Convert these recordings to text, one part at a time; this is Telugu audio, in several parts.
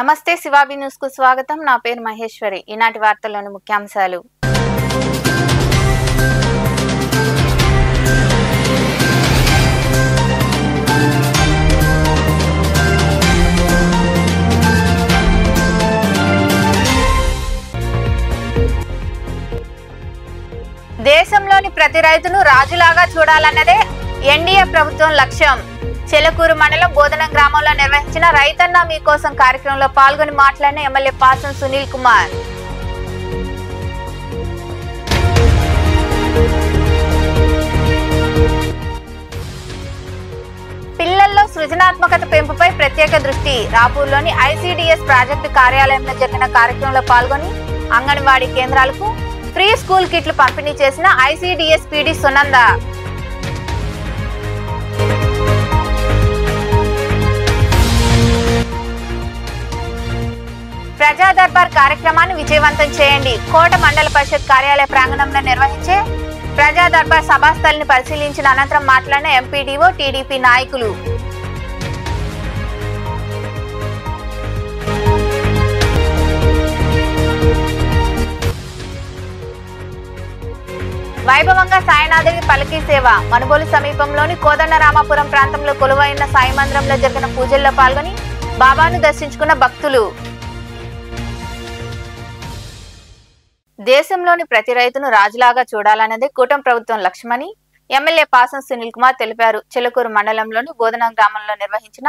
నమస్తే శివాబి న్యూస్ కు స్వాగతం. నా పేరు మహేశ్వరి. ఈనాటి వార్తల్లోని ముఖ్యాంశాలు. దేశంలోని ప్రతి రైతును రాజులాగా చూడాలన్నదే ఎన్డీఏ ప్రభుత్వం లక్ష్యం. చెలకూరు మండలం బోధనం గ్రామంలో నిర్వహించిన రైతన్న మీకోసం కార్యక్రమంలో పాల్గొని మాట్లాడిన ఎమ్మెల్యే పాసం సునీల్ కుమార్. పిల్లల్లో సృజనాత్మకత పెంపుపై ప్రత్యేక దృష్టి. రాపూర్లోని ఐసీడీఎస్ ప్రాజెక్టు కార్యాలయంలో జరిగిన కార్యక్రమంలో పాల్గొని అంగన్వాడీ కేంద్రాలకు ఫ్రీ స్కూల్ కిట్లు పంపిణీ చేసిన ఐసీడీఎస్ పీడీ సునంద. ప్రజా దర్బార్ కార్యక్రమాన్ని విజయవంతం చేయండి. కోట మండల పరిషత్ కార్యాలయ ప్రాంగణంలో నిర్వహించే ప్రజా దర్బార్ సభాస్థలిని పరిశీలించిన అనంతరం మాట్లాడిన ఎంపీడీఓ, టీడీపీ నాయకులు. వైభవంగా సాయినాథుడి పలకీ సేవ. మనుబోలు సమీపంలోని కోదండరామాపురం ప్రాంతంలో కొలువైన సాయి మందిరంలో జరిగిన పూజల్లో పాల్గొని బాబాను దర్శించుకున్న భక్తులు. దేశంలోని ప్రతి రైతును రాజులాగా చూడాలన్నదే కూటమి ప్రభుత్వం లక్ష్యమని ఎమ్మెల్యే పాసం సునీల్ కుమార్ తెలిపారు. చిలకూరు మండలంలోని బోధనం గ్రామంలో నిర్వహించిన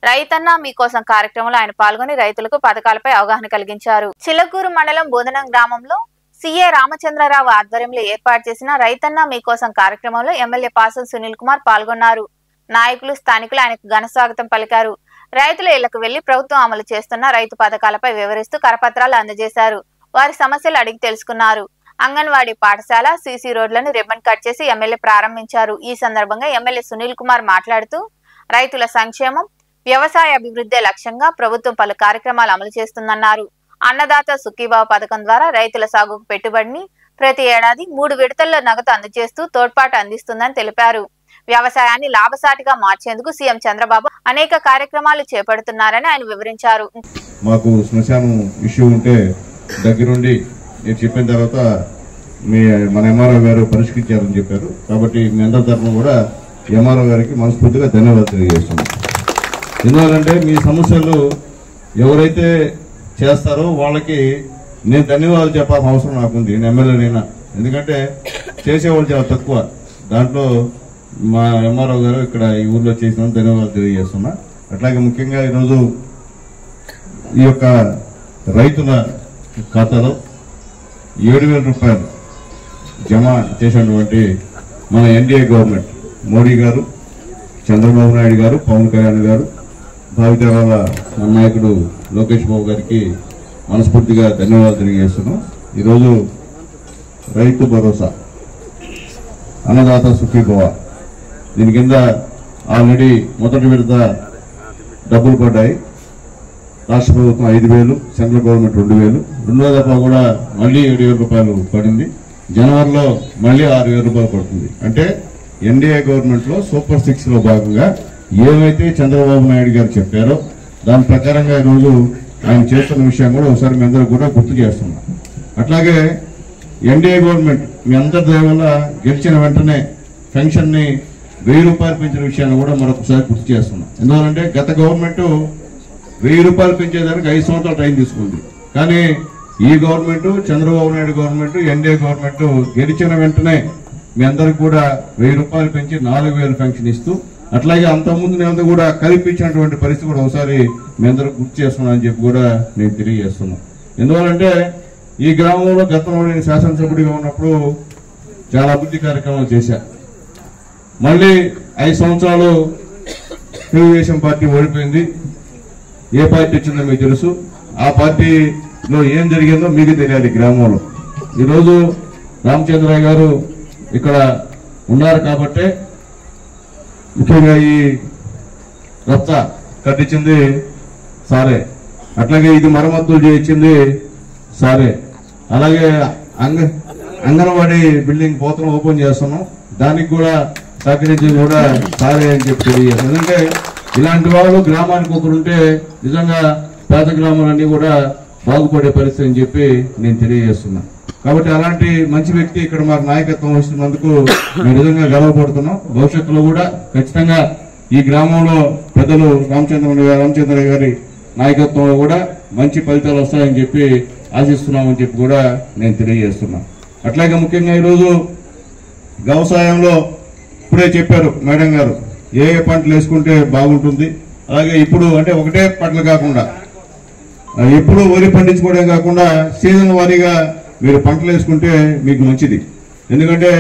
రైతన్న మీకోసం కార్యక్రమంలో ఆయన పాల్గొని రైతులకు పథకాలపై అవగాహన కలిగించారు. చిలకూరు మండలం బోధనం గ్రామంలో సీఏ రామచంద్రరావు ఆధ్వర్యంలో ఏర్పాటు చేసిన రైతన్న మీకోసం కార్యక్రమంలో ఎమ్మెల్యే పాసం సునీల్ కుమార్ పాల్గొన్నారు. నాయకులు, స్థానికులు ఆయనకు ఘన స్వాగతం పలికారు. రైతుల ఇళ్లకు వెళ్లి ప్రభుత్వం అమలు చేస్తున్న రైతు పథకాలపై వివరిస్తూ కరపత్రాలు అందజేశారు. వారి సమస్యలు అడిగి తెలుసుకున్నారు. అంగన్వాడీ పాఠశాల, సీసీ రోడ్లను రిబ్బన్ కట్ చేసి ఎమ్మెల్యే ప్రారంభించారు. ఈ సందర్భంగా ఎమ్మెల్యే సునీల్ కుమార్ మాట్లాడుతూ రైతుల సంక్షేమం, వ్యవసాయ అభివృద్ధి లక్ష్యంగా ప్రభుత్వం పలు కార్యక్రమాలు అమలు చేస్తుందన్నారు. అన్నదాత సుఖీభావ పథకం ద్వారా రైతుల సాగుకు పెట్టుబడిని ప్రతి ఏడాది 3 విడతల్లో నగదు అందజేస్తూ తోడ్పాటు అందిస్తుందని తెలిపారు. వ్యవసాయాన్ని లాభసాటిగా మార్చేందుకు సీఎం చంద్రబాబు అనేక కార్యక్రమాలు చేపడుతున్నారని ఆయన వివరించారు. మాకు శ్మశానం ఇష్యూ ఉంటే దగ్గరుండి నేను చెప్పిన తర్వాత మన ఎంఆర్ఓ గారు పరిష్కరించారని చెప్పారు. కాబట్టి మీ అందరి తరఫున కూడా ఎంఆర్ఓ గారికి మనస్ఫూర్తిగా ధన్యవాదాలు తెలియజేస్తున్నాం. ఎందువల్లంటే మీ సమస్యలు ఎవరైతే చేస్తారో వాళ్ళకి నేను ధన్యవాదాలు చెప్పాల్సిన అవసరం నాకుంది. నేను ఎమ్మెల్యేనైనా, ఎందుకంటే చేసేవాళ్ళు చాలా తక్కువ. దాంట్లో మా ఎంఆర్ఓ గారు ఇక్కడ ఈ ఊర్లో చేసిన ధన్యవాదాలు తెలియజేస్తున్నా. అట్లాగే ముఖ్యంగా ఈరోజు ఈ యొక్క రైతుల ఖాతాలో 7,000 రూపాయలు జమ చేసినటువంటి మన ఎన్డీఏ గవర్నమెంట్, మోడీ గారు, చంద్రబాబు నాయుడు గారు, పవన్ కళ్యాణ్ గారు, భావితరాల నాయకుడు లోకేష్ బాబు గారికి మనస్ఫూర్తిగా ధన్యవాదాలు తెలియజేస్తున్నాం. ఈరోజు రైతు భరోసా, అన్నదాత సుఖీభవ, దీని కింద ఆల్రెడీ మొదటి విడత డబ్బులు పడ్డాయి. రాష్ట్ర ప్రభుత్వం 5,000, సెంట్రల్ గవర్నమెంట్ 2,000, రెండో దఫా కూడా మళ్ళీ 7,000 రూపాయలు పడింది. జనవరిలో మళ్ళీ 6,000 రూపాయలు పడుతుంది. అంటే ఎన్డీఏ గవర్నమెంట్ లో సూపర్ 6 లో భాగంగా ఏమైతే చంద్రబాబు నాయుడు గారు చెప్పారో దాని ప్రకారంగా ఈరోజు ఆయన చేస్తున్న విషయం కూడా ఒకసారి మీ అందరూ కూడా గుర్తు చేస్తున్నాం. అట్లాగే ఎన్డీఏ గవర్నమెంట్ మీ అందరి దయ వల్ల గెలిచిన వెంటనే పెన్షన్ ని 1,000 రూపాయలు పెంచిన విషయాన్ని కూడా మరొకసారి గుర్తు చేస్తున్నాం. ఎందుకంటే గత గవర్నమెంట్ 1,000 రూపాయలు పెంచేదానికి 5 సంవత్సరాలు టైం తీసుకుంది. కానీ ఈ government, Chandrababu Naidu government, NDA government గెలిచిన వెంటనే మీ అందరికి కూడా 1,000 రూపాయలు పెంచి 4,000 పెన్షన్ ఇస్తూ, అట్లాగే అంతకుముందు నేను కూడా కల్పించినటువంటి పరిస్థితి కూడా ఒకసారి మీ అందరూ గుర్తు చేస్తున్నా అని చెప్పి కూడా నేను తెలియజేస్తున్నాను. ఎందువల్లంటే ఈ గ్రామంలో గతంలో నేను శాసనసభ్యుడిగా ఉన్నప్పుడు చాలా అభివృద్ధి కార్యక్రమాలు చేశా. మళ్ళీ 5 సంవత్సరాలు తెలుగుదేశం పార్టీ ఓడిపోయింది. ఏ పార్టీ వచ్చిందో మీకు తెలుసు. ఆ పార్టీలో ఏం జరిగిందో మీకు తెలియాలి. గ్రామంలో ఈరోజు రామచంద్రయ్య గారు ఇక్కడ ఉన్నారు కాబట్టి ముఖ్యంగా ఈ రచ్చ కట్టించింది సారే, అట్లాగే ఇది మరమ్మతులు చేయించింది సారే, అలాగే అంగన్వాడీ బిల్డింగ్ పోతను ఓపెన్ చేస్తున్నాం, దానికి కూడా సహకరించి కూడా సారే అని చెప్పి తెలియజేస్తాం. ఎందుకంటే ఇలాంటి వాళ్ళు గ్రామానికి ఒకరుంటే నిజంగా పేద గ్రామాలన్నీ కూడా బాగుపడే పరిస్థితి అని చెప్పి నేను తెలియజేస్తున్నా. కాబట్టి అలాంటి మంచి వ్యక్తి ఇక్కడ మాకు నాయకత్వం వస్తున్నందుకు మేము నిజంగా గర్వపడుతున్నాం. భవిష్యత్తులో కూడా ఖచ్చితంగా ఈ గ్రామంలో పెద్దలు రామచంద్ర గారి నాయకత్వంలో కూడా మంచి ఫలితాలు వస్తాయని చెప్పి ఆశిస్తున్నామని చెప్పి కూడా నేను తెలియజేస్తున్నా. అట్లాగే ముఖ్యంగా ఈరోజు వ్యవసాయంలో ఇప్పుడే చెప్పారు మేడం గారు ఏ పంటలు వేసుకుంటే బాగుంటుంది. అలాగే ఇప్పుడు అంటే ఒకటే పంటలు కాకుండా ఎప్పుడు వరి పండించుకోవడం కాకుండా సీజన్ వారీగా మీరు పంటలు వేసుకుంటే మీకు మంచిది. ఎందుకంటే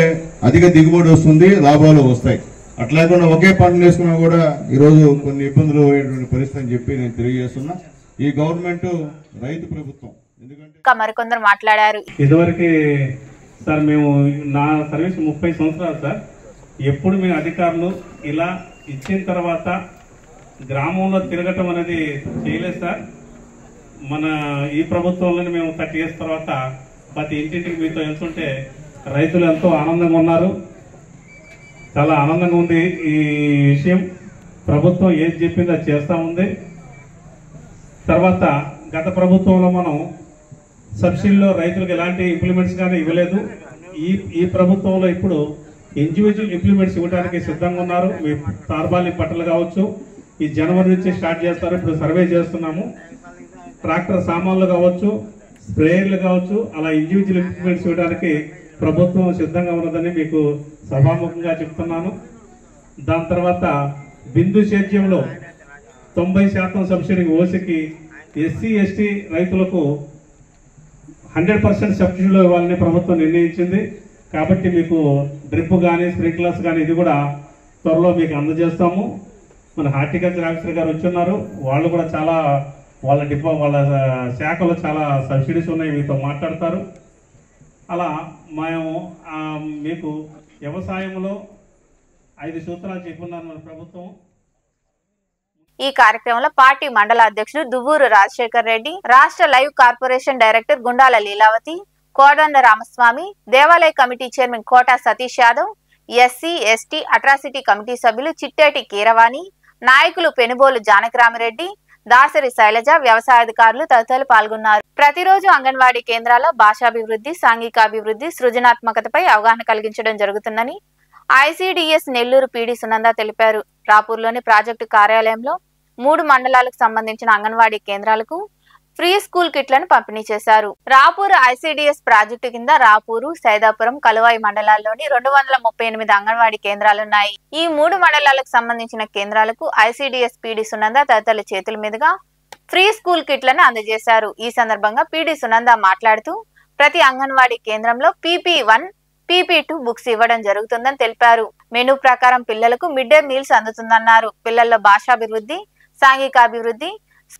అధిక దిగుబడి వస్తుంది, లాభాలు వస్తాయి. అట్లాగే ఒకే పంటలు వేసుకున్నా కూడా ఈరోజు కొన్ని ఇబ్బందులు అయ్యేటువంటి పరిస్థితి అని చెప్పి నేను తెలియజేస్తున్నా. ఈ గవర్నమెంట్ రైతు ప్రభుత్వం. ఎందుకంటే మరికొందరు మాట్లాడారు. ఇదివరకు సార్ మేము నా సర్వీస్ 30 సంవత్సరాలు సార్. ఎప్పుడు మేము అధికారులు ఇలా ఇచ్చిన తర్వాత గ్రామంలో తిరగటం అనేది చేయలేదు సార్. మన ఈ ప్రభుత్వంలోనే మేము 30 years తర్వాత ప్రతి ఇంటింటికి మీతో వెళ్తుంటే రైతులు ఎంతో ఆనందంగా ఉన్నారు. చాలా ఆనందంగా ఉంది ఈ విషయం. ప్రభుత్వం ఏది చెప్పిందో అది చేస్తూ ఉంది. తర్వాత గత ప్రభుత్వంలో మనం సబ్సిడీలో రైతులకు ఎలాంటి ఇంప్లిమెంట్స్ కానీ ఇవ్వలేదు. ఈ ప్రభుత్వంలో ఇప్పుడు ఇండివిజువల్ ఇంప్లిమెంట్స్ ఇవ్వడానికి సిద్ధంగా ఉన్నారు. మీ తార్బాలి బట్టలు కావచ్చు, ఈ జనవరి నుంచి స్టార్ట్ చేస్తారు. ఇప్పుడు సర్వే చేస్తున్నాము. ట్రాక్టర్ సామాన్లు కావచ్చు, స్ప్రేయర్లు కావచ్చు, అలా ఇండివిజువల్ ఇంప్లిమెంట్స్ ఇవ్వడానికి ప్రభుత్వం సిద్ధంగా ఉన్నదని మీకు సభాముఖంగా చెప్తున్నాను. దాని తర్వాత బిందు సేద్యంలో 90% సబ్సిడీ ఓసికి, ఎస్సీ ఎస్టీ రైతులకు 100% సబ్సిడీలో ఇవ్వాలని ప్రభుత్వం నిర్ణయించింది. కాబట్టి మీకు డ్రిప్ కానీ స్ప్రింక్లర్స్ కానీ ఇది కూడా త్వరలో మీకు అందజేస్తాము. మన హార్టికల్చర్ ఆఫీసర్ గారు వచ్చున్నారు. వాళ్ళు కూడా చాలా వాళ్ళ శాఖలో చాలా సబ్సిడీస్ ఉన్నాయి, మీతో మాట్లాడతారు. అలా మేము మీకు వ్యవసాయంలో 5 సూత్రాలు చెప్పున్నారు మన ప్రభుత్వం. ఈ కార్యక్రమంలో పార్టీ మండల అధ్యక్షుడు దువ్వూరు రాజశేఖర్ రెడ్డి, రాష్ట్ర live corporation director Gundala Leelavathi, Kodanda Ramaswamy, దేవాలయ committee chairman Kota Satish Yadav, SC ST atrocity committee సభ్యులు చిట్టేటి కీరవాణి, నాయకులు పెనుబోలు జానకిరామిరెడ్డి, దాసరి శైలజ, వ్యవసాయాధికారులు తదితరులు పాల్గొన్నారు. ప్రతిరోజు అంగన్వాడీ కేంద్రాల భాషాభివృద్ధి, సాంఘికాభివృద్ధి, సృజనాత్మకతపై అవగాహన కలిగించడం జరుగుతుందని ఐసీడీఎస్ నెల్లూరు పీడీ సునంద తెలిపారు. రాపూర్లోని ప్రాజెక్టు కార్యాలయంలో 3 మండలాలకు సంబంధించిన అంగన్వాడీ కేంద్రాలకు ఫ్రీ స్కూల్ కిట్లను పంపిణీ చేశారు. రాపూర్ ఐసీడీఎస్ ప్రాజెక్టు కింద రాపూరు, సైదాపురం, కలువాయి మండలాల్లోని 238 అంగన్వాడీ కేంద్రాలున్నాయి. ఈ 3 మండలాలకు సంబంధించిన కేంద్రాలకు ఐసీడీఎస్ పీడీ సునంద తదితరుల చేతుల మీదుగా ఫ్రీ స్కూల్ కిట్లను అందజేశారు. ఈ సందర్భంగా పీడీ సునంద మాట్లాడుతూ ప్రతి అంగన్వాడీ కేంద్రంలో PP1, PP2 బుక్స్ ఇవ్వడం జరుగుతుందని తెలిపారు. మెనూ ప్రకారం పిల్లలకు మిడ్ డే మీల్స్ అందుతుందన్నారు. పిల్లల్లో భాషాభివృద్ధి, సాంఘికాభివృద్ధి,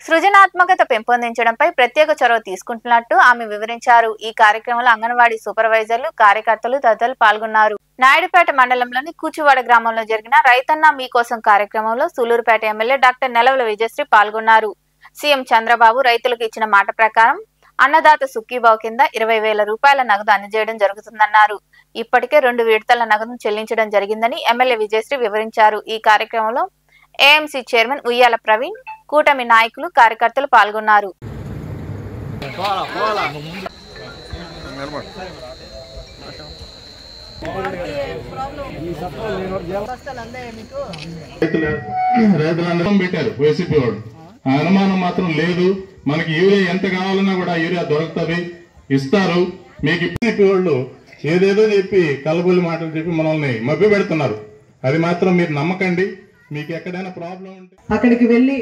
సృజనాత్మకత పెంపొందించడంపై ప్రత్యేక చొరవ తీసుకుంటున్నట్టు ఆమె వివరించారు. ఈ కార్యక్రమంలో అంగన్వాడీ సూపర్వైజర్లు, కార్యకర్తలు తదితరులు పాల్గొన్నారు. నాయుడుపేట మండలంలోని కూచువాడ గ్రామంలో జరిగిన రైతన్న మీకోసం కార్యక్రమంలో సూలూరుపేట ఎమ్మెల్యే డాక్టర్ నెలవల విజయశ్రీ పాల్గొన్నారు. సీఎం చంద్రబాబు రైతులకు ఇచ్చిన మాట ప్రకారం అన్నదాత సుఖీభావ్ కింద 20,000 రూపాయల నగదు అందజేయడం జరుగుతుందన్నారు. ఇప్పటికే 2 విడతల నగదును చెల్లించడం జరిగిందని ఎమ్మెల్యే విజయశ్రీ వివరించారు. ఈ కార్యక్రమంలో ఏఎంసీ చైర్మన్ ఉయ్యాల ప్రవీణ్, కూటమి నాయకులు, కార్యకర్తలు పాల్గొన్నారు. అనుమానం మాత్రం లేదు. మనకి యూరియా ఎంత కావాలన్నా కూడా యూరియా దొరుకుతుంది, ఇస్తారు. మీకు ఇప్పుడు వాళ్ళు ఏదేదో చెప్పి కలబొల్లి మాటలు చెప్పి మనల్ని మభ్య పెడుతున్నారు. అది మాత్రం మీరు నమ్మకండి. మీకు ఎక్కడైనా ప్రాబ్లం ఉంటే అక్కడికి వెళ్ళి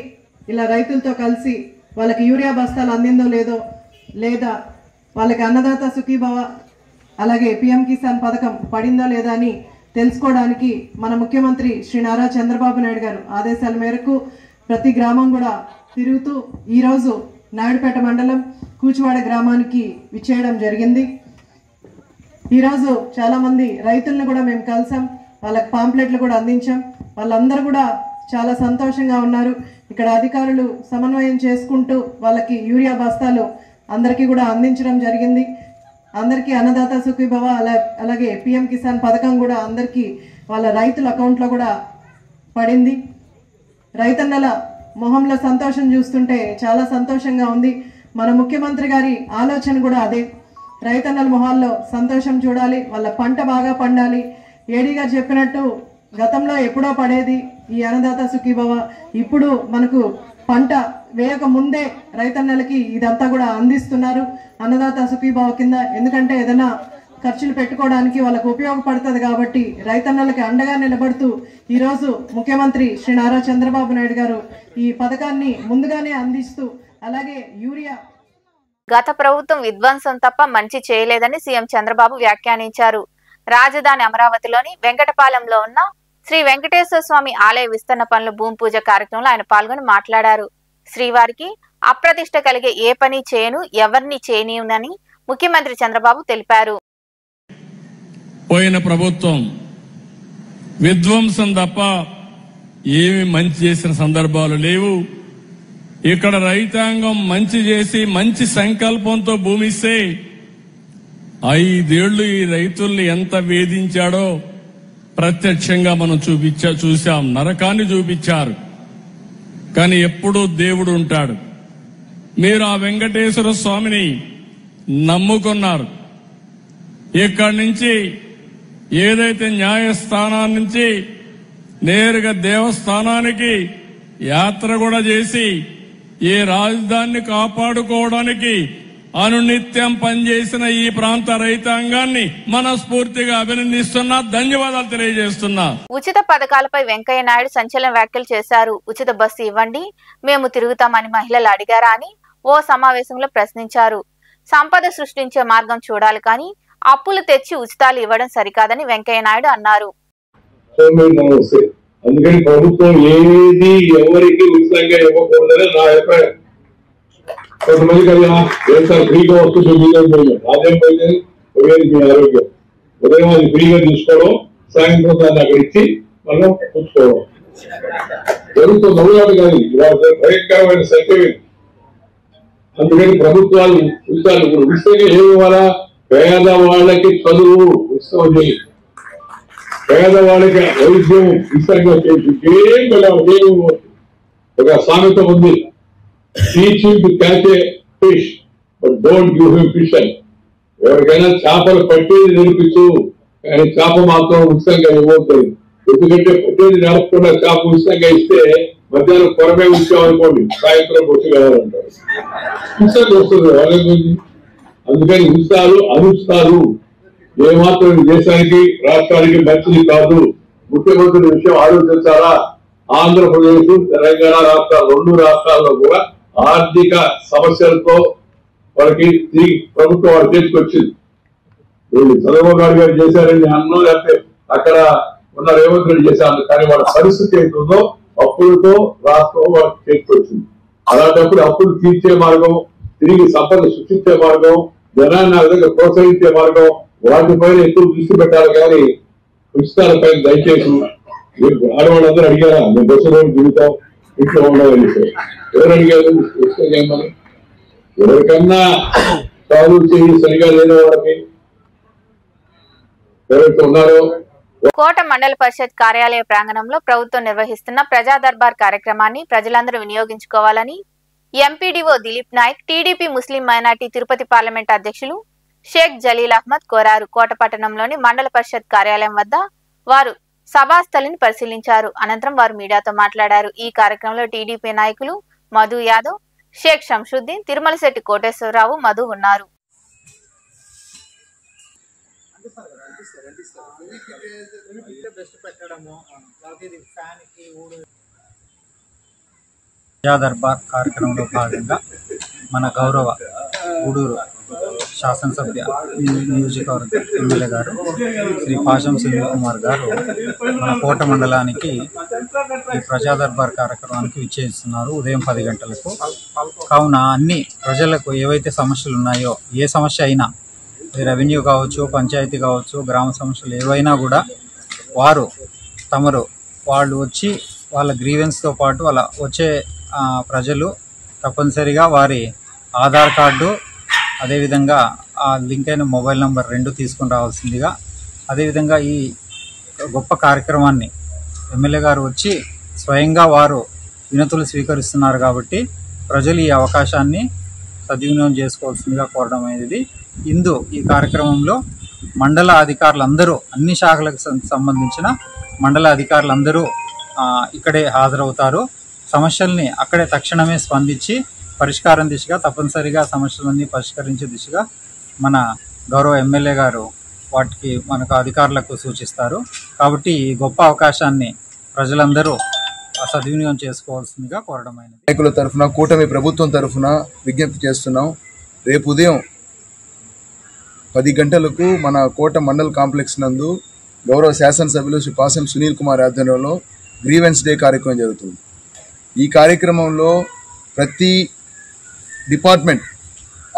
ఇలా రైతులతో కలిసి వాళ్ళకి యూరియా బస్తాలు అందిందో లేదో, లేదా వాళ్ళకి అన్నదాత సుఖీభవ అలాగే పిఎం కిసాన్ పథకం పడిందో లేదా అని తెలుసుకోవడానికి మన ముఖ్యమంత్రి శ్రీ నారా చంద్రబాబు నాయుడు గారు ఆదేశాల మేరకు ప్రతి గ్రామం కూడా తిరుగుతూ ఈరోజు నాయుడుపేట మండలం కూచువాడ గ్రామానికి విచ్చేయడం జరిగింది. ఈరోజు చాలామంది రైతులను కూడా మేము కలిసాం, వాళ్ళకి పాంప్లెట్లు కూడా అందించాం. వాళ్ళందరూ కూడా చాలా సంతోషంగా ఉన్నారు. ఇక్కడ అధికారులు సమన్వయం చేసుకుంటూ వాళ్ళకి యూరియా బస్తాలు అందరికీ కూడా అందించడం జరిగింది. అందరికీ అన్నదాత సుఖీభవ అలాగే పిఎం కిసాన్ పథకం కూడా అందరికీ వాళ్ళ రైతుల అకౌంట్లో కూడా పడింది. రైతన్నల మొహంలో సంతోషం చూస్తుంటే చాలా సంతోషంగా ఉంది. మన ముఖ్యమంత్రి గారి ఆలోచన కూడా అదే. రైతన్నల మొహాల్లో సంతోషం చూడాలి, వాళ్ళ పంట బాగా పండాలి. ఏడీ గారు చెప్పినట్టు గతంలో ఎప్పుడో పడేది ఈ అన్నదాత సుఖీభవ, ఇప్పుడు మనకు పంట వేయక ముందే రైతన్నలకి ఇదంతా కూడా అందిస్తున్నారు అన్నదాత సుఖీభవ కింద. ఎందుకంటే ఏదైనా ఖర్చులు పెట్టుకోవడానికి వాళ్ళకు ఉపయోగపడుతుంది కాబట్టి రైతన్నలకి అండగా నిలబడుతూ ఈరోజు ముఖ్యమంత్రి శ్రీ నారా చంద్రబాబు నాయుడు గారు ఈ పథకాన్ని ముందుగానే అందిస్తూ, అలాగే యూరియా గత ప్రభుత్వం విధ్వంసం తప్ప మంచి చేయలేదని సీఎం చంద్రబాబు వ్యాఖ్యానించారు. రాజధాని అమరావతిలోని వెంకటపాలెంలో ఉన్న శ్రీ వెంకటేశ్వర స్వామి ఆలయ విస్తరణ పనుల భూమి పూజ కార్యక్రమంలో ఆయన పాల్గొని మాట్లాడారు. శ్రీవారికి అప్రతిష్ట కలిగే ఏ పని చేయను, ఎవరిని చేయనీయనని ముఖ్యమంత్రి చంద్రబాబు తెలిపారు. పోయిన ప్రభుత్వం విధ్వంసం తప్ప ఏమి మంచి చేసిన సందర్భాలు లేవు. ఇక్కడ రైతాంగం మంచి చేసి మంచి సంకల్పంతో భూమి ఇస్తే 5 ఏళ్లు ఈ రైతుల్ని ఎంత వేధించాడో ప్రత్యక్షంగా మనం చూశాం. నరకాన్ని చూపించారు. కానీ ఎప్పుడూ దేవుడు ఉంటాడు. మీరు ఆ వెంకటేశ్వర స్వామిని నమ్ముకున్నారు. ఇక్కడి నుంచి ఏదైతే న్యాయస్థానాన్ని నుంచి నేరుగా దేవస్థానానికి యాత్ర కూడా చేసి ఈ రాజధానిని కాపాడుకోవడానికి అనునిత్యం పనిచేసిన ఈ ప్రాంత రైతాంగాన్ని మనస్ఫూర్తిగా అభినందిస్తున్నా, ధన్యవాదాలు తెలియజేస్తున్నా. ఉచిత పథకాలపై వెంకయ్య నాయుడు సంచలన వ్యాఖ్యలు చేశారు. ఉచిత బస్సు ఇవ్వండి, మేము తిరుగుతామని మహిళలు అడిగారా అని ఓ సమావేశంలో ప్రశ్నించారు. సంపద సృష్టించే మార్గం చూడాలి కానీ అప్పులు తెచ్చి ఉచితాలు ఇవ్వడం సరికాదని వెంకయ్య నాయుడు అన్నారు. అందుకని ప్రభుత్వం ఏది ఎవరికి ఉచితంగా ఇవ్వకూడదని నా అభిప్రాయం. కొంతమంది కదా వ్యవసాయం ఫ్రీగా వస్తుంది, రాజ్యం పోయింది పోయేది మీ ఆరోగ్యం. ఉదయం అది ఫ్రీగా తీసుకోవడం, సాయంత్రం దాన్ని అక్కడ ఇచ్చి మనం పుచ్చుకోవడం జరుగుతుంది. నవ్వులాట కాదు, భయంకరమైన సంఖ్య. అందుకని ప్రభుత్వాలు ఉచితాలు ఉచితంగా ఏమి ఇవ్వాలా? పేదవాళ్ళకి చదువు ఉచితం చేయి, పేదవాళ్ళకి వైద్యం ఉచితంగా చేసి ఏం కదా. ఒక సామెత ఉంది, teaching to catch A fish but don't give him fish అని. ఎవరికైనా చేపలు పట్టేది నేర్పించు, కానీ చేప మాత్రం ఉచితంగా ఇవ్వబోతుంది. ఎందుకంటే పట్టేది నేర్పకుండా చేప ఉచితంగా ఇస్తే మధ్యాహ్నం కొరమే ఉంచామనుకోండి, సాయంత్రం వచ్చి వెళ్ళాలంటారు. ఉచితంగా వస్తుంది వాళ్ళ గురించి. అందుకని ఉచితాలు అనుచితాలు ఏమాత్రం దేశానికి రాష్ట్రానికి మంచిది కాదు. ముఖ్యమంత్రి విషయం ఆలోచించాలా. ఆంధ్రప్రదేశ్ తెలంగాణ రాష్ట్రాలు 2 రాష్ట్రాల్లో కూడా ఆర్థిక సమస్యలతో వాళ్ళకి ప్రభుత్వం వాడు చేసుకొచ్చింది. వీళ్ళు చంద్రబాబు నాయుడు గారు చేశారని అన్నం, లేకపోతే అక్కడ ఉన్న రేవంత్ రెడ్డి చేశారు. కానీ వాళ్ళ పరిస్థితి ఏంటుందో అప్పులతో రాష్ట్రం వాళ్ళకి చేసుకొచ్చింది. అలాంటప్పుడు అప్పులు తీర్చే మార్గం, తిరిగి సంపద సృష్టించే మార్గం, జనాన్ని ఆ విధంగా ప్రోత్సహించే మార్గం, వాటిపైన ఎక్కువ దృష్టి పెట్టాలి. కానీ ఉచితాలపైన దయచేసి ఆడవాళ్ళందరూ అడిగారా? మేము బస్సు రోజు తిరుగుతాం, ఇంట్లో ఉండవని. ఎవరు అడిగారు? ఉచితంగా ఎవరికన్నా చదువు చేయి సరిగా లేని వాళ్ళకి ఎవరైతే ఉన్నారో. కోట మండల పరిషత్ కార్యాలయ ప్రాంగణంలో ప్రభుత్వం నిర్వహిస్తున్న ప్రజా దర్బార్ కార్యక్రమాన్ని ప్రజలందరూ వినియోగించుకోవాలని ఎంపీడీఓ దిలీప్ నాయక్, టీడీపీ ముస్లిం మైనార్టీ తిరుపతి పార్లమెంట్ అధ్యక్షులు షేక్ జలీల్ అహ్మద్ కోరారు. కోట పట్టణంలోని మండల పరిషత్ కార్యాలయం వద్ద వారు సభాస్థలిని పరిశీలించారు. అనంతరం వారు మీడియాతో మాట్లాడారు. ఈ కార్యక్రమంలో టీడీపీ నాయకులు మధు యాదవ్, షేక్ షంషుద్దీన్, తిరుమలశెట్టి కోటేశ్వరరావు, మధు ఉన్నారు. ప్రజా దర్బార్ కార్యక్రమంలో భాగంగా మన గౌరవ గూడూరు శాసనసభ్య నియోజకవర్గ ఎమ్మెల్యే గారు శ్రీ పాశం సునీల్ కుమార్ గారు మన కోట మండలానికి ఈ ప్రజా దర్బార్ కార్యక్రమానికి విచ్చేస్తున్నారు ఉదయం 10 గంటలకు. కావున అన్ని ప్రజలకు ఏవైతే సమస్యలు ఉన్నాయో, ఏ సమస్య అయినా, రెవెన్యూ కావచ్చు, పంచాయతీ కావచ్చు, గ్రామ సమస్యలు ఏవైనా కూడా వాళ్ళు వచ్చి వాళ్ళ గ్రీవెన్స్తో పాటు వాళ్ళ వచ్చే ప్రజలు తప్పనిసరిగా వారి ఆధార్ కార్డు, అదేవిధంగా ఆ లింక్ అయిన మొబైల్ నెంబర్ 2 తీసుకుని రావాల్సిందిగా, అదేవిధంగా ఈ గొప్ప కార్యక్రమాన్ని ఎమ్మెల్యే గారు వచ్చి స్వయంగా వారు వినతులు స్వీకరిస్తున్నారు. కాబట్టి ప్రజలు ఈ అవకాశాన్ని సద్వినియోగం చేసుకోవాల్సిందిగా కోరడం అనేది. ఈ కార్యక్రమంలో మండల అధికారులందరూ, అన్ని శాఖలకు సంబంధించిన మండల అధికారులందరూ ఇక్కడే హాజరవుతారు. సమస్యల్ని అక్కడే తక్షణమే స్పందించి పరిష్కారం దిశగా, తప్పనిసరిగా సమస్యలన్నీ పరిష్కరించే దిశగా మన గౌరవ ఎమ్మెల్యే గారు వాటికి మనకు అధికారులకు సూచిస్తారు. కాబట్టి ఈ గొప్ప అవకాశాన్ని ప్రజలందరూ సద్వినియోగం చేసుకోవాల్సిందిగా కోరడమైనది. నాయకుల తరఫున, కూటమి ప్రభుత్వం తరఫున విజ్ఞప్తి చేస్తున్నాం. రేపు ఉదయం 10 గంటలకు మన కోట మండల్ కాంప్లెక్స్ నందు గౌరవ శాసనసభ్యులు శ్రీ పాసం సునీల్ కుమార్ ఆధ్వర్యంలో గ్రీవెన్స్ డే కార్యక్రమం జరుగుతుంది. ఈ కార్యక్రమంలో ప్రతి డిపార్ట్మెంట్,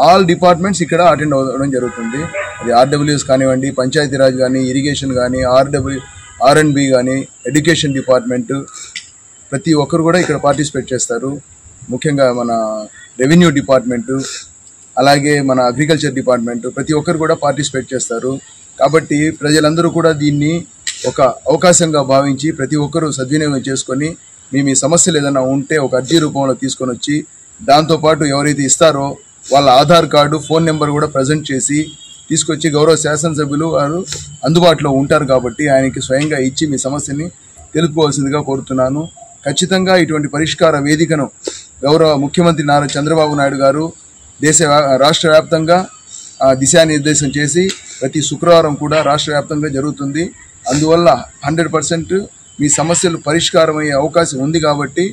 ఆల్ డిపార్ట్మెంట్స్ ఇక్కడ అటెండ్ అవ్వడం జరుగుతుంది. అది ఆర్డబ్ల్యూఎస్ కానివ్వండి, పంచాయతీరాజ్ కానీ, ఇరిగేషన్ కానీ, ఆర్ఎండ్బి కానీ, ఎడ్యుకేషన్ డిపార్ట్మెంటు, ప్రతి ఒక్కరు కూడా ఇక్కడ పార్టిసిపేట్ చేస్తారు. ముఖ్యంగా మన రెవెన్యూ డిపార్ట్మెంటు, అలాగే మన అగ్రికల్చర్ డిపార్ట్మెంటు, ప్రతి ఒక్కరు కూడా పార్టిసిపేట్ చేస్తారు. కాబట్టి ప్రజలందరూ కూడా దీన్ని ఒక అవకాశంగా భావించి ప్రతి ఒక్కరూ సద్వినియోగం చేసుకొని మీ సమస్యలు ఏదైనా ఉంటే ఒక అర్జీ రూపంలో తీసుకొని వచ్చి, దాంతోపాటు ఎవరైతే ఇస్తారో వాళ్ళ ఆధార్ కార్డు, ఫోన్ నెంబర్ కూడా ప్రజెంట్ చేసి తీసుకొచ్చి గౌరవ శాసనసభ్యులు వారు అందుబాటులో ఉంటారు. కాబట్టి ఆయనకి స్వయంగా ఇచ్చి మీ సమస్యని తెలుపుకోవాల్సిందిగా కోరుతున్నాను. ఖచ్చితంగా ఇటువంటి పరిష్కార వేదికను గౌరవ ముఖ్యమంత్రి నారా చంద్రబాబు నాయుడు గారు రాష్ట్ర వ్యాప్తంగా దిశానిర్దేశం చేసి ప్రతి శుక్రవారం కూడా రాష్ట్ర వ్యాప్తంగా జరుగుతుంది. అందువల్ల 100% మీ సమస్యలు పరిష్కారమయ్యే అవకాశం ఉంది. కాబట్టి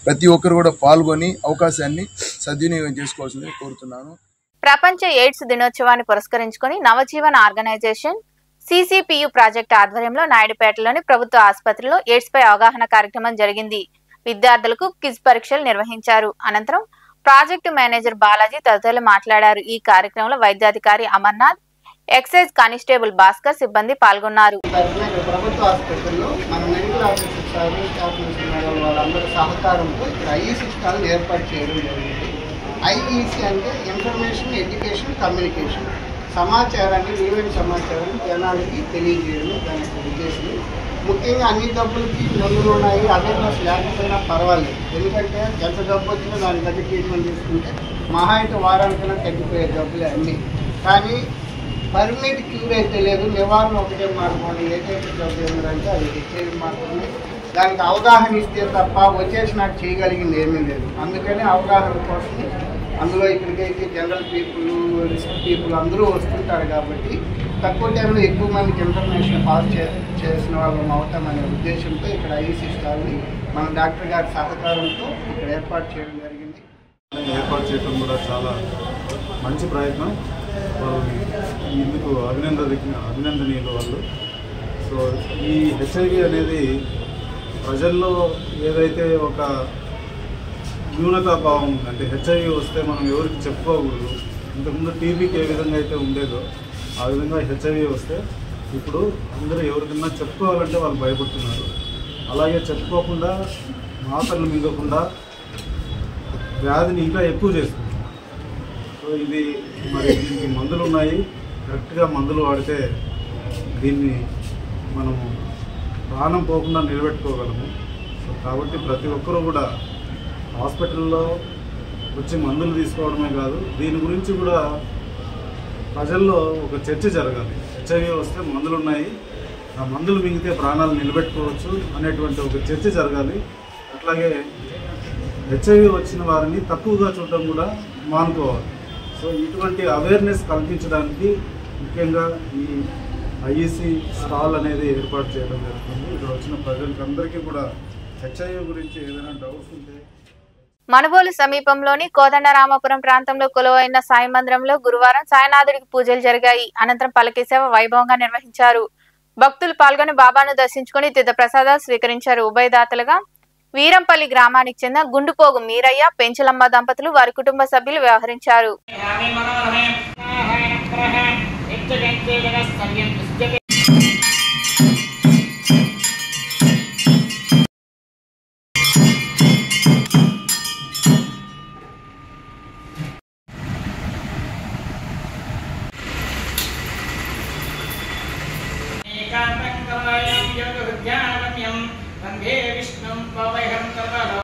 ప్రతి ఒక్కరు కూడా పాల్గొని అవకాశాన్ని సద్వినియోగం చేసుకోవాల్సిందిగా కోరుతున్నాను. ప్రపంచ ఎయిడ్స్ దినోత్సవాన్ని పురస్కరించుకొని నవజీవన్ ఆర్గనైజేషన్ CCPU ప్రాజెక్టు ఆధ్వర్యంలో నాయుడుపేటలోని ప్రభుత్వ ఆసుపత్రిలో ఎయిడ్స్ పై అవగాహన కార్యక్రమం జరిగింది. విద్యార్థులకు క్విజ్ పరీక్షలు నిర్వహించారు. అనంతరం ప్రాజెక్టు మేనేజర్ బాలాజీ తదితరులు మాట్లాడారు. ఈ కార్యక్రమంలో వైద్యాధికారి అమర్నాథ్, ఎక్సైజ్ కానిస్టేబుల్ భాస్కర్ సిబ్బంది పాల్గొన్నారు. ప్రభుత్వ హాస్పిటల్లో మన మెడికల్ ఆఫీసర్ వాళ్ళందరూ సహకారంతో ఇక్కడ ఐఈసీ స్టాల్ని ఏర్పాటు చేయడం జరిగింది. ఐఈసీ అంటే ఇన్ఫర్మేషన్ ఎడ్యుకేషన్ కమ్యూనికేషన్, సమాచారాన్ని, విలువైన సమాచారాన్ని జనాలకి తెలియజేయడం దానికి ఉద్దేశం. ముఖ్యంగా అన్ని డబ్బులకి మందులు ఉన్నాయి, అవేర్నెస్ లేకపోయినా పర్వాలేదు. ఎందుకంటే ఎంత డబ్బు వచ్చినా దాని దగ్గర ట్రీట్మెంట్ తీసుకుంటే మహా అయితే వారానికైనా తగ్గిపోయే డబ్బులే అన్నీ. కానీ పర్మనెంట్ క్యూర్ అయితే లేదు, నివారణ ఒకటే మార్గం. ఏదైతే జబ్బు ఏమిటంటే అది హెచ్ఐవి మాత్రమే. దానికి అవగాహన ఇస్తే తప్ప వచ్చేసి నాకు చేయగలిగింది ఏమీ లేదు. అందుకని అవగాహన కోసం అందులో ఇక్కడికైతే జనరల్ పీపుల్, రిస్క్ పీపుల్ అందరూ వస్తుంటారు. కాబట్టి తక్కువ టైంలో ఎక్కువ మందికి ఇన్ఫర్మేషన్ పాస్ చేసిన వాళ్ళం అవుతామనే ఉద్దేశంతో ఇక్కడ ఐఈసీ స్టాల్ని మన డాక్టర్ గారి సహకారంతో ఇక్కడ ఏర్పాటు చేయడం జరిగింది. ఏర్పాటు చేయడం కూడా చాలా మంచి ప్రయత్నం. ఇందుకు అభినందనీయులు వాళ్ళు. సో ఈ హెచ్ఐవి అనేది ప్రజల్లో ఏదైతే ఒక న్యూనతాభావం అంటే హెచ్ఐవి వస్తే మనం ఎవరికి చెప్పుకోకూడదు. ఇంతకుముందు టీబీకి ఏ విధంగా అయితే ఉండేదో ఆ విధంగా హెచ్ఐవి వస్తే ఇప్పుడు అందరూ ఎవరికన్నా చెప్పుకోవాలంటే వాళ్ళు భయపడుతున్నారు. అలాగే చెప్పుకోకుండా మాత్రలు మింగకుండా వ్యాధిని ఇంకా ఎక్కువ చేస్తుంది. సో ఇది మరి దీనికి మందులు ఉన్నాయి, కరెక్ట్గా మందులు వాడితే దీన్ని మనము ప్రాణం పోకుండా నిలబెట్టుకోగలము. సో కాబట్టి ప్రతి ఒక్కరూ కూడా హాస్పిటల్లో వచ్చి మందులు తీసుకోవడమే కాదు, దీని గురించి కూడా ప్రజల్లో ఒక చర్చ జరగాలి. హెచ్ఐవి వస్తే మందులు ఉన్నాయి, ఆ మందులు మింగితే ప్రాణాలు నిలబెట్టుకోవచ్చు అనేటువంటి ఒక చర్చ జరగాలి. అట్లాగే హెచ్ఐవి వచ్చిన వారిని తక్కువగా చూడటం కూడా మానుకోవాలి. సో ఇటువంటి అవేర్నెస్ కల్పించడానికి ముఖ్యంగా ఈ ఐఈసీ స్టాల్ అనేది ఏర్పాటు చేయడం జరుగుతుంది. ఇక్కడ వచ్చిన ప్రజలకు అందరికీ కూడా హెచ్ఐవి గురించి ఏదైనా డౌట్స్ ఉంటే. మనుబోలు సమీపంలోని కోదండరామపురం ప్రాంతంలో కొలువైన సాయి మందిరంలో గురువారం సాయినాథుడికి పూజలు జరిగాయి. అనంతరం పల్లకీ సేవ వైభవంగా నిర్వహించారు. భక్తులు పాల్గొని బాబాను దర్శించుకుని తీర్థ ప్రసాదాలు స్వీకరించారు. ఉభయదాతలుగా వీరంపల్లి గ్రామానికి చెందిన గుండుపోగు మీరయ్య, పెంచలమ్మ దంపతులు వారి కుటుంబ సభ్యులు వ్యవహరించారు. వందే విష్ణుం పవైహం కర్మలో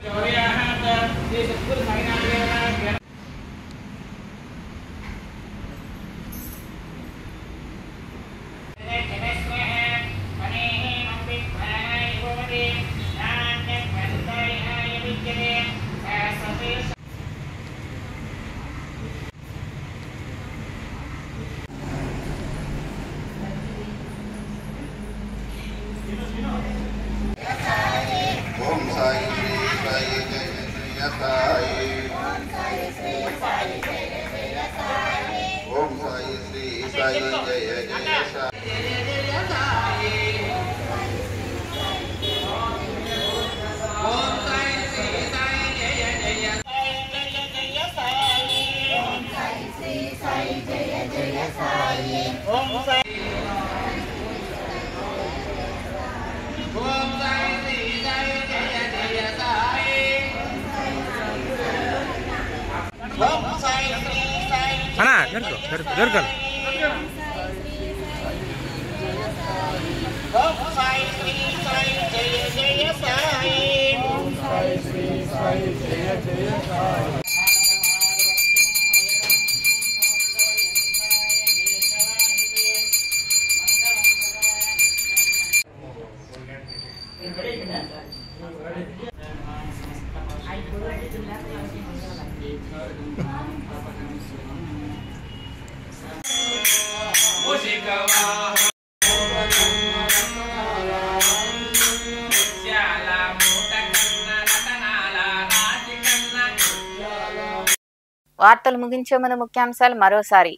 వార్తలు ముగించే ముందు ముఖ్యాంశాలు మరోసారి.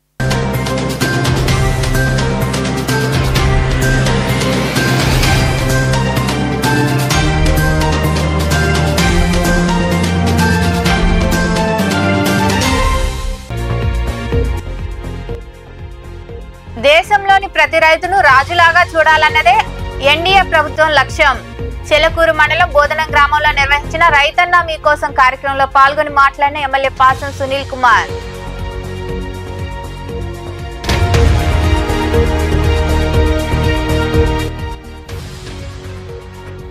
దేశంలోని ప్రతి రైతును రాజులాగా చూడాలన్నదే ఎన్డీఏ ప్రభుత్వం లక్ష్యం. చెలకూరు మండలం బోధనం గ్రామంలో నిర్వహించిన రైతన్న మీకోసం కార్యక్రమంలో పాల్గొని మాట్లాడిన ఎమ్మెల్యే పాసం సునీల్ కుమార్.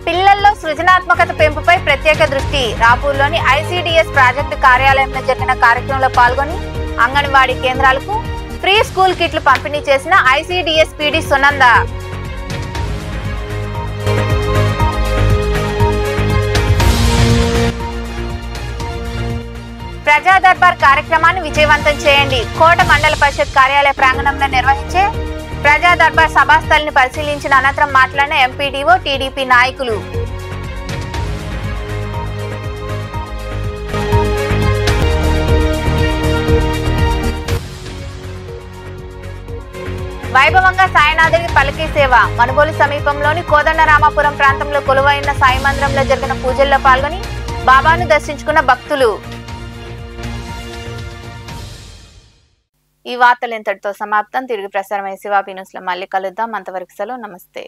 పిల్లల్లో సృజనాత్మకత పెంపుపై ప్రత్యేక దృష్టి. రాపూర్లోని ఐసీడీఎస్ ప్రాజెక్టు కార్యాలయంలో జరిగిన కార్యక్రమంలో పాల్గొని అంగన్వాడీ కేంద్రాలకు ఫ్రీ స్కూల్ కిట్లు పంపిణీ చేసిన ఐసీడీఎస్ పీడీ సునంద. ప్రజా దర్బార్ కార్యక్రమాన్ని విజయవంతం చేయండి. కోట మండల పరిషత్ కార్యాలయ ప్రాంగణంలో నిర్వహించే ప్రజా దర్బార్ సభాస్థలిని పరిశీలించిన అనంతరం మాట్లాడిన ఎంపీడీఓ, టీడీపీ నాయకులు. వైభవంగా సాయినాథుడికి పల్లకీ సేవ. మనుబోలు సమీపంలోని కోదండరామాపురం ప్రాంతంలో కొలువైన సాయి మందిరంలో జరిగిన పూజల్లో పాల్గొని బాబాను దర్శించుకున్న భక్తులు. ఈ వార్తలు ఇంతటితో సమాప్తం. తిరిగి ప్రసారమయ్యే శివాబీ న్యూస్లో మళ్ళీ కలుద్దాం. అంతవరకు సెలవు. నమస్తే.